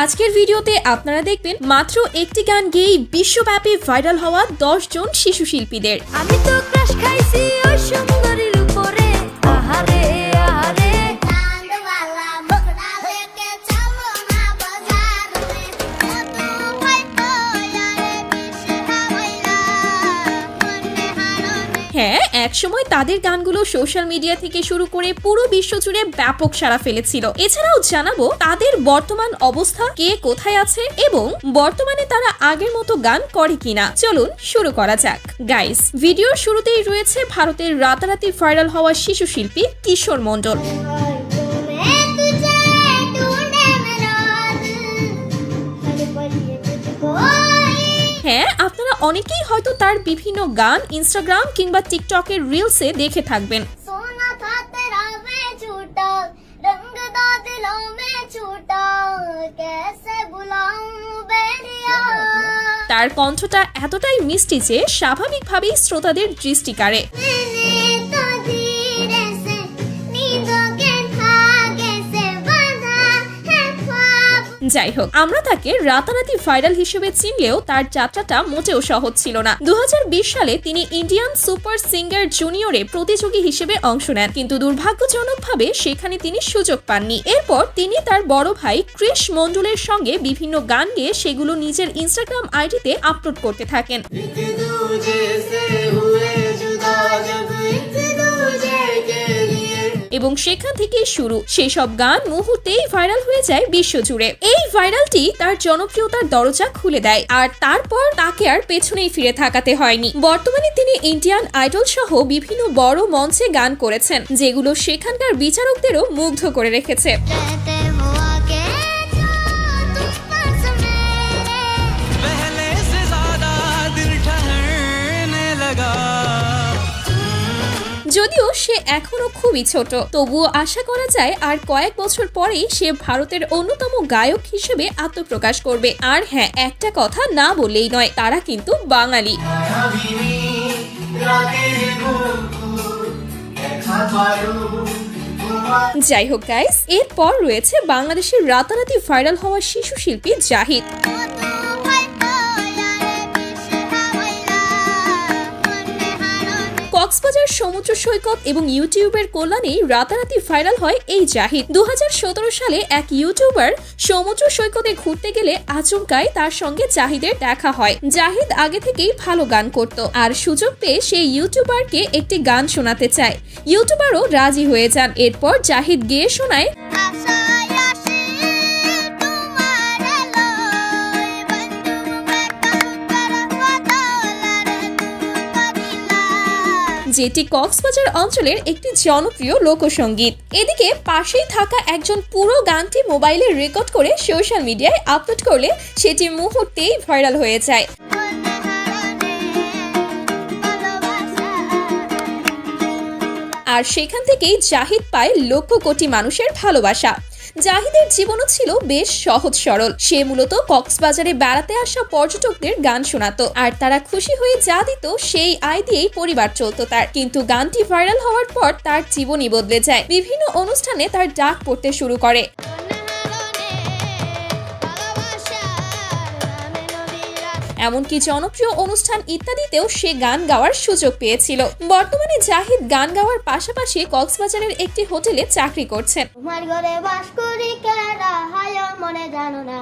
আজকের ভিডিওতে আপনারা দেখবেন মাত্র একটি গান গেয়েই বিশ্বব্যাপী ভাইরাল হওয়া 10 জন শিশু শিল্পীদের। আমি তো ক্রাশ খাইছি ওই সুন্দরীর উপরে, আহারে আহারে চাঁদওয়ালা বকরা লেকে চলো না বাজার মে, কত হয়তো ইয়ারে বিশে হাওয়াইলা মনে হারনে। হ্যাঁ, একসময় তাদের গানগুলো সোশ্যাল মিডিয়া থেকে শুরু করে পুরো বিশ্ব জুড়ে ব্যাপক সাড়া ফেলেছিল। এছাড়াও জানাবো তাদের বর্তমান অবস্থা, কে কোথায় আছে এবং বর্তমানে তারা আগের মতো গান করে কিনা। চলুন শুরু করা যাক। গাইস, ভিডিওর শুরুতেই রয়েছে ভারতের রাতারাতি ভাইরাল হওয়া শিশু শিল্পী কিশোর মণ্ডল। হ্যাঁ, আপনারা অনেকেই হয়তো তার বিভিন্ন গান ইনস্টাগ্রাম কিংবা টিকটকের রিলসে দেখে থাকবেন। सोना था तेरा मैं झूठा, रंग दा दिलों में छूटा, कैसे बुलाऊं बेरिया। তার কণ্ঠটা এতটাই মিষ্টি যে স্বাভাবিকভাবেই শ্রোতাদের দৃষ্টি কাড়ে। मैंने तो धीरे से नींदों के धागे से बांधा है ख्वाब। যাই হোক, আমরা তাকে রাতারাতি ভাইরাল হিসেবে চিনলেও তার যাত্রাটা মোটেও সহজ ছিল না। 2020 সালে তিনি ইন্ডিয়ান সুপার সিঙ্গার জুনিয়রে প্রতিযোগী হিসেবে অংশ নেন, কিন্তু দুর্ভাগ্যজনকভাবে সেখানে তিনি সুযোগ পাননি। এরপর তিনি তার বড় ভাই ক্রিশ মণ্ডলের সঙ্গে বিভিন্ন গান গেয়ে সেগুলো নিজের ইনস্টাগ্রাম আইডিতে আপলোড করতে থাকেন। এবং সেখান থেকেই শুরু। সেসব গান মুহূর্তেই ভাইরাল হয়ে যায় বিশ্বজুড়ে। এই ভাইরালটি তার জনপ্রিয়তার দরজা খুলে দেয়, আর তারপর তাকে আর পেছনেই ফিরে থাকাতে হয়নি। বর্তমানে তিনি ইন্ডিয়ান আইডল সহ বিভিন্ন বড় মঞ্চে গান করেছেন, যেগুলো সেখানকার বিচারকদেরও মুগ্ধ করে রেখেছে। कहते हो आके जो तुम पास मेरे, पहले से ज्यादा दिल ठहरने लगा। যদিও সে এখনো খুবই ছোট, তবুও আশা করা যায় আর কয়েক বছর পরেই সে ভারতের অন্যতম গায়ক হিসেবে আত্মপ্রকাশ করবে। আর হ্যাঁ, একটা কথা না বললেই নয়, তারা কিন্তু বাঙালি। যাই হোক গাইস, এরপর রয়েছে বাংলাদেশের রাতারাতি ভাইরাল হওয়া শিশু শিল্পী জাহিদ। কক্সবাজার সমুদ্র সৈকত এবং ইউটিউবের কল্যাণেই রাতারাতি ভাইরাল হয় এই জাহিদ। 2017 সালে এক ইউটিউবার সমুদ্র সৈকতে ঘুরতে গেলে আচমকাই তার সঙ্গে জাহিদের দেখা হয়। জাহিদ আগে থেকেই ভালো গান করত, আর সুযোগ পেয়ে সেই ইউটিউবারকে একটি গান শোনাতে চায়। ইউটিউবারও রাজি হয়ে যান। এরপর জাহিদ গেয়ে শোনায় যেটি কক্সবাজার অঞ্চলের একটি জনপ্রিয় লোকসঙ্গীত। এদিকে পাশেই থাকা একজন পুরো গানটি মোবাইলে রেকর্ড করে সোশ্যাল মিডিয়ায় আপলোড করলে সেটি মুহূর্তেই ভাইরাল হয়ে যায়। আর সেখান থেকেই জাহিদ পায় লক্ষ কোটি মানুষের ভালোবাসা। জাহিদের জীবনও ছিল বেশ সহজ সরল। সে মূলত কক্সবাজারে বেড়াতে আসা পর্যটকদের গান শোনাতো, আর তারা খুশি হয়ে যা দিত সেই আয় দিয়েই পরিবার চলতো তার। কিন্তু গানটি ভাইরাল হওয়ার পর তার জীবনই বদলে যায়। বিভিন্ন অনুষ্ঠানে তার ডাক পড়তে শুরু করে। এমনকি জনপ্রিয় অনুষ্ঠান ইত্যাদিতেও সে গান গাওয়ার সুযোগ পেয়েছিল। বর্তমানে জাহিদ গান গাওয়ার পাশাপাশি কক্সবাজারের একটি হোটেলে চাকরি করছেন। তোমার ঘরে বাস করি কেডা হায় মনে জানো না,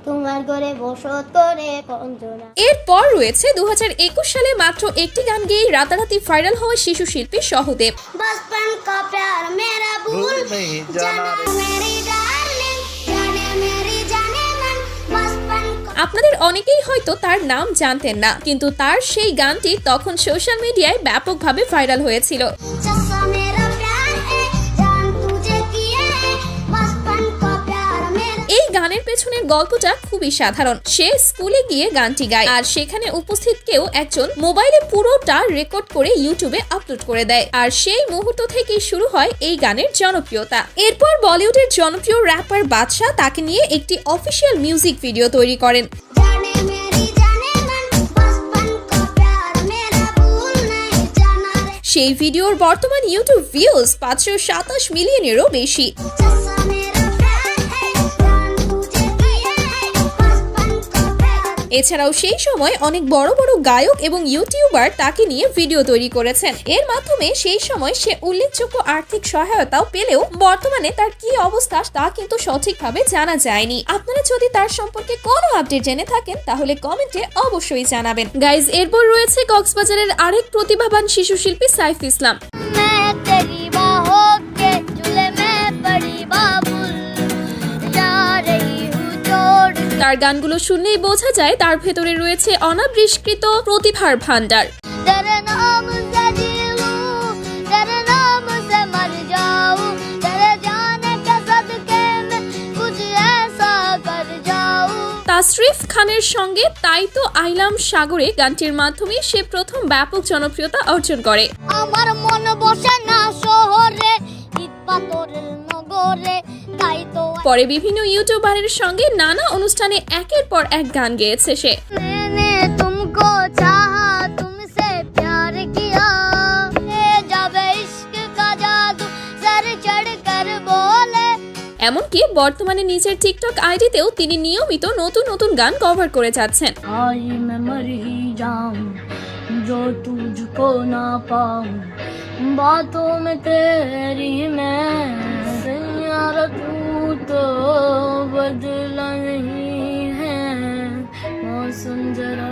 তোমার ঘরে বসত করে কঞ্জনা। এরপর রয়েছে 2021 সালে মাত্র একটি গান গেয়েই রাতারাতি ভাইরাল হওয়া শিশু শিল্পী সহদেব। बचपन का प्यार मेरा भूल नहीं जाना मेरी डार्लिंग, जाने मेरी जाने मन, बचपन का আপনাদের অনেকেই হয়তো তার নাম জানতেন না, কিন্তু তার সেই গানটি তখন সোশ্যাল মিডিয়ায় ব্যাপকভাবে ভাইরাল হয়েছিল। जैसा मेरा प्यार है जान तुझे किए है, बचपन का प्यार मेरा। এই গানের পেছনের গল্পটা খুবই সাধারণ। সে স্কুলে গিয়ে গানটি গায়, আর সেখানে উপস্থিত কেউ একজন মোবাইলে পুরোটা রেকর্ড করে ইউটিউবে আপলোড করে দেয়, আর সেই মুহূর্ত থেকেই শুরু হয় এই গানের জনপ্রিয়তা। এরপর বলিউডের জনপ্রিয় র্যাপার বাদশা তাকে নিয়ে একটি অফিসিয়াল মিউজিক ভিডিও তৈরি করেন। जाने मेरी जाने मन, बचपन का प्यार मेरा भूल नहीं जाना रे। সেই ভিডিওর বর্তমান ইউটিউব ভিউজ 527 মিলিয়নেরও বেশি। जैसा मेरा प्यार है जान तुझे किए है, এছাড়াও সেই সময় অনেক বড় বড় গায়ক এবং ইউটিউবার তাকে নিয়ে ভিডিও তৈরি করেছেন। এর মাধ্যমে সেই সময় সে উল্লেখযোগ্য আর্থিক সহায়তাও পেলেও বর্তমানে তার কি অবস্থা তা কিন্তু সঠিকভাবে জানা যায়নি। আপনারা যদি তার সম্পর্কে কোনো আপডেট জেনে থাকেন তাহলে কমেন্টে অবশ্যই জানাবেন। গাইজ, এরপর রয়েছে কক্সবাজারের আরেক প্রতিভাবান শিশু শিল্পী সাইফ ইসলাম। তার গানগুলো শুনলেই বোঝা যায় তার ভেতরে রয়েছে অনাবিষ্কৃত প্রতিভার ভান্ডার। তাসরিফ খানের সঙ্গে তাই তো আইলাম সাগরে গানটির মাধ্যমে সে প্রথম ব্যাপক জনপ্রিয়তা অর্জন করে। আমার মন বসে না শহরে, ইট পাথরের নগরে, তাই তো পরে বিভিন্ন ইউটিউবারের সঙ্গে নানা অনুষ্ঠানে একের পর এক গান গেয়েছে সে। मैंने तुमको चाहा, तुमसे प्यार किया, ये जब इश्क का जादू सर चढ़ कर बोले। এমনকি বর্তমানে নিজের টিকটক আইডিতেও তিনি নিয়মিত নতুন নতুন গান কভার করে যাচ্ছেন। आज मैं मर ही जाऊं जो तुझको ना पाऊं, बातों में तेरी मैं यार, तू तो बदला नहीं है मौसम जरा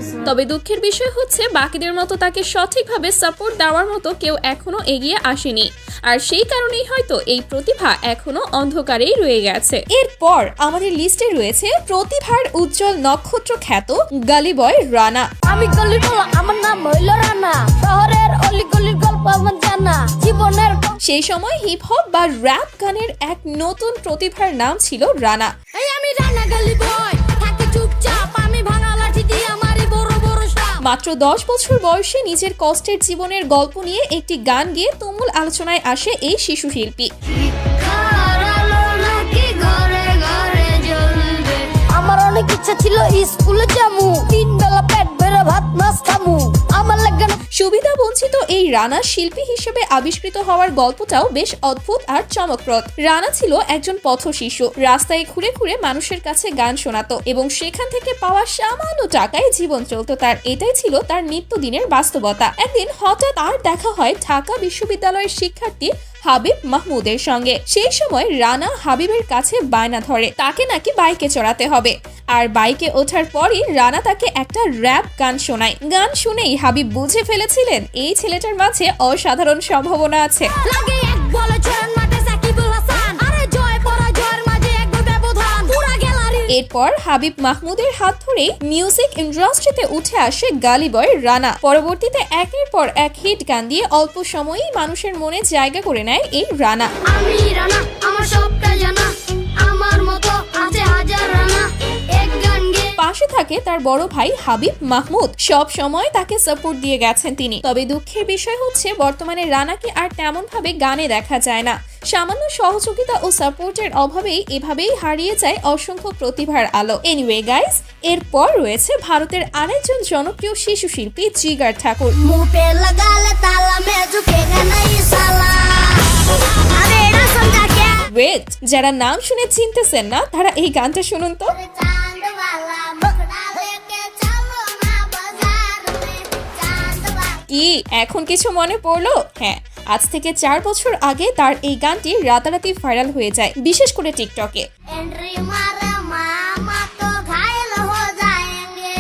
सा। তবে দুঃখের বিষয় হচ্ছে বাকিদের মতো তাকে সঠিকভাবে সাপোর্ট দেওয়ার মতো কেউ এখনো এগিয়ে আসেনি, আর সেই কারণেই হয়তো এই প্রতিভা এখনো অন্ধকারেই রয়ে গেছে। এরপর আমাদের লিস্টে রয়েছে প্রতিভার উজ্জ্বল নক্ষত্র খ্যাত গালি বয় রানা। আমি গলির বলা, আমার নাম হইল রানা, শহরের অলি গলির গল্প আমার জানা, জীবনের সেই সময় হিপ হপ বা র‍্যাপ গানের এক নতুন প্রতিভার নাম ছিল রানা। এই আমি রানা গলি বয়, থাকি চুপচাপ, আমি ভাঙা লাঠি দিয়ে আমারই বড় বড় সাপ। মাত্র 10 বছর বয়সে নিজের কষ্টের জীবনের গল্প নিয়ে একটি গান গেয়ে তুমুল আলোচনায় আসে এই শিশু শিল্পী। আমার অনেক ইচ্ছা ছিল স্কুলে যামু, 3 বেলা পেট ভরে ভাত মাছ খামু, আমার লাগে সুবিধা বঞ্চিত এই রানা শিল্পী হিসেবে আবিষ্কৃত হওয়ার গল্পটাও বেশ অদ্ভুত আর চমকপ্রদ। রানা ছিল একজন পথ শিশু, রাস্তায় ঘুরে ঘুরে মানুষের কাছে গান শোনাতো এবং সেখান থেকে পাওয়া সামান্য টাকায় জীবন চলতো তার। এটাই ছিল তার নিত্যদিনের বাস্তবতা। একদিন হঠাৎ আর দেখা হয় ঢাকা বিশ্ববিদ্যালয়ের শিক্ষার্থী হাবিব মাহমুদের সঙ্গে। সেই সময় রানা হাবিবের কাছে বায়না ধরে তাকে নাকি বাইকে চড়াতে হবে, আর বাইকে ওঠার পরই রানা তাকে একটা র‍্যাপ গান শোনায়। গান শুনেই হাবিব বুঝে ফেলেছিলেন এই ছেলেটার মাঝে অসাধারণ সম্ভাবনা আছে। লাগে এক বলে চরণ মাঠে সাকিবুল হাসান, আরে জয় পরাজয়ের মাঝে এক ব্যবধান, পুরা গ্যালারি। এরপর হাবিব মাহমুদের হাত ধরে মিউজিক ইন্ডাস্ট্রিতে উঠে আসে গালি বয় রানা। পরবর্তীতে একের পর এক হিট গান দিয়ে অল্প সময়েই মানুষের মনে জায়গা করে নেয় এই রানা। আমি রানা, আমার সবটা জানা, আমার মতো আছে হাজার রানা, এক গান গে। পাশে থাকে তার বড় ভাই হাবিব মাহমুদ, সব সময় তাকে সাপোর্ট দিয়ে গেছেন তিনি। তবে দুঃখের বিষয় হচ্ছে বর্তমানে রানাকে আর তেমন ভাবে গানে দেখা যায় না। সামান্য সহযোগিতা ও সাপোর্টের অভাবেই এভাবেই হারিয়ে যায় অসংখ্য প্রতিভার আলো। এনিওয়ে গাইস, এরপর রয়েছে ভারতের আরেকজন জনপ্রিয় শিশু শিল্পী জিগার ঠাকুর। मुंह पे लगा ले ताला, मैं झुकेगा नहीं साला, अबे ना समझा क्या? ওয়েট, যারা নাম শুনে চিনতেছেন না তারা এই গানটা শুনুন তো। चांद वाला मुखड़ा लेके चलो ना बाजार में, चांद वाला। কি এখন কিছু মনে পড়লো? হ্যাঁ, আজ থেকে 4 বছর আগে তার এই গানটি রাতারাতি ভাইরাল হয়ে যায়, বিশেষ করে টিকটকে। एंट्री मारा मामा तो घायल हो जाएंगे।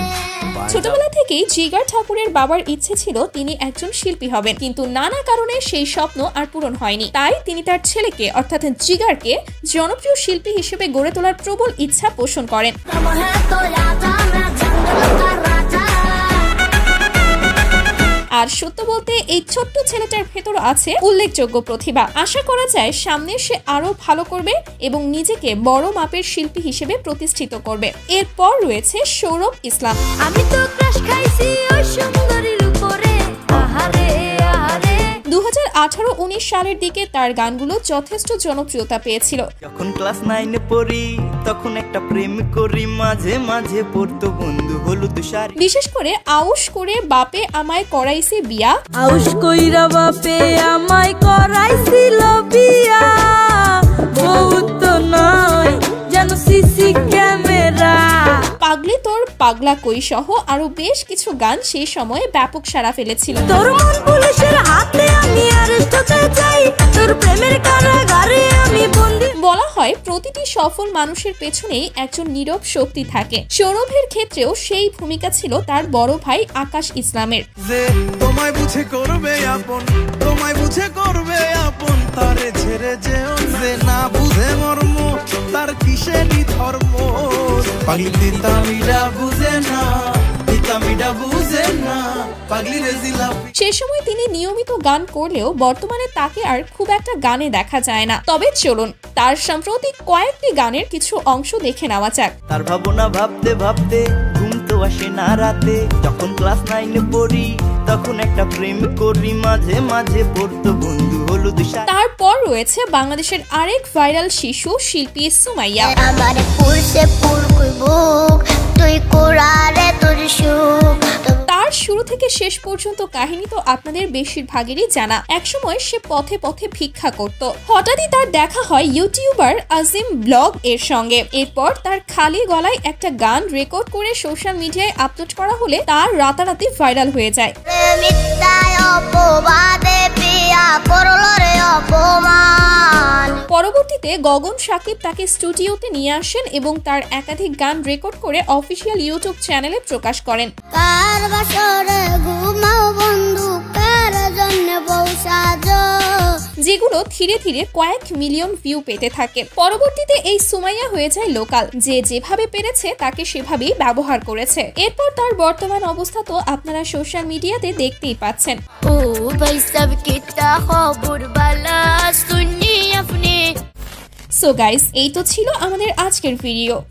ছোটবেলা থেকেই জিগার ঠাকুরের বাবার ইচ্ছে ছিল তিনি একজন শিল্পী হবেন, কিন্তু নানা কারণে সেই স্বপ্ন আর পূরণ হয়নি। তাই তিনি তার ছেলেকে অর্থাৎ জিগারকে জনপ্রিয় শিল্পী হিসেবে গড়ে তোলার প্রবল ইচ্ছা পোষণ করেন। तुम है तो राजा, मैं जंगल का राजा। আর সত্য বলতে এই ছোট্ট ছেলেটার ভেতর আছে উল্লেখযোগ্য প্রতিভা। আশা করা যায় সামনে সে আরো ভালো করবে এবং নিজেকে বড় মাপের শিল্পী হিসেবে প্রতিষ্ঠিত করবে। এরপর রয়েছে সৌরভ ইসলাম। আমি তো ক্রাশ খাইছি ওই সুন্দরীর উপরে, আহারে আহারে। 2018-19 সালের দিকে তার গানগুলো যথেষ্ট জনপ্রিয়তা পেয়েছিল। যখন ক্লাস 9 পড়ি তখন একটা প্রেম করি, মাঝে মাঝে পড়তো বন্ধু হলুদ শাড়ি। বিশেষ করে আউশ করে বাপে আমায় করাইছে বিয়া, আউশ কইরা বাপে আমায় করাইছিল বিয়া, বউ তো নয় যেন সিসি ক্যামেরা, পাগলি তোর পাগলা কই সহ আরো বেশ কিছু গান সেই সময়ে ব্যাপক সাড়া ফেলেছিল। তোর মন পুলিশের হাতে আমি অ্যারেস্ট হতে চাই, তোর প্রেমের কারাগারে আমি বন্দি। বলা হয় প্রতিটি সফল মানুষের পেছনেই একজন নীরব শক্তি থাকে। সৌরভের ক্ষেত্রেও সেই ভূমিকা ছিল তার বড় ভাই আকাশ ইসলামের। যে তোমায় বুঝে করবে আপন, তোমায় বুঝে করবে আপন, তারে ছেড়ে যেও যে না বুঝে মর্ম, তার কিসেরই ধর্ম। পাগলি তিতামিরা বুঝে না, তিতামিরা বুঝে না, পাগলি রে জিলাপি। সে সময় তিনি নিয়মিত গান করলেও বর্তমানে তাকে আর খুব একটা গানে দেখা যায় না। তবে চলুন তার সাম্প্রতিক কয়েকটি গানের কিছু অংশ দেখে নেওয়া যাক। তার ভাবনা ভাবতে ভাবতে ঘুম তো আসে না রাতে, যখন ক্লাস 9 পড়ি তখন একটা প্রেম করি, মাঝে মাঝে পড়তো বন্ধু হলুদ শাড়ি। তারপর রয়েছে বাংলাদেশের আরেক ভাইরাল শিশু শিল্পী সুমাইয়া। আমার পুরসে পুরকুই বুক তুই কোরারে তোর সুখ। তার শুরু থেকে শেষ পর্যন্ত কাহিনী তো আপনাদের বেশিরভাগেরই জানা। একসময় সে পথে পথে ভিক্ষা করত। হঠাৎই তার দেখা হয় ইউটিউবার আজিম ব্লগ এর সঙ্গে। এরপর তার খালি গলায় একটা গান রেকর্ড করে সোশ্যাল মিডিয়ায় আপলোড করা হলে তার রাতারাতি ভাইরাল হয়ে যায়। মিথ্যায় অপবাদে পিয়া করল রে অপমান। পরবর্তীতে গগন সাকিব তাকে স্টুডিওতে নিয়ে আসেন এবং তার একাধিক গান রেকর্ড করে অফিসিয়াল ইউটিউব চ্যানেলে প্রকাশ করেন। কার বাসরে ঘুমাও বন্ধু, কার জন্য বউ সাজো, যেগুলো ধীরে ধীরে কয়েক মিলিয়ন ভিউ পেতে থাকে। পরবর্তীতে এই সুমাইয়া হয়ে যায় লোকাল। যে যেভাবে পেরেছে তাকে সেভাবেই ব্যবহার করেছে। এরপর তার বর্তমান অবস্থা তো আপনারা সোশ্যাল মিডিয়াতে দেখতেই পাচ্ছেন। ও ভাই সব কিতা খবর বালা সুনি আপনি। সো গাইস, এই তো ছিল আমাদের আজকের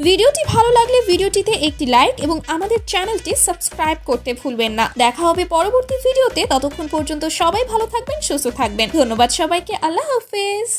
ভিডিওটি ভালো লাগলে ভিডিওটিতে একটি লাইক এবং আমাদের চ্যানেলটি সাবস্ক্রাইব করতে ভুলবেন না। দেখা হবে পরবর্তী ভিডিওতে। ততক্ষণ পর্যন্ত সবাই ভালো থাকবেন, সুস্থ থাকবেন। ধন্যবাদ সবাইকে। আল্লাহ হাফেজ।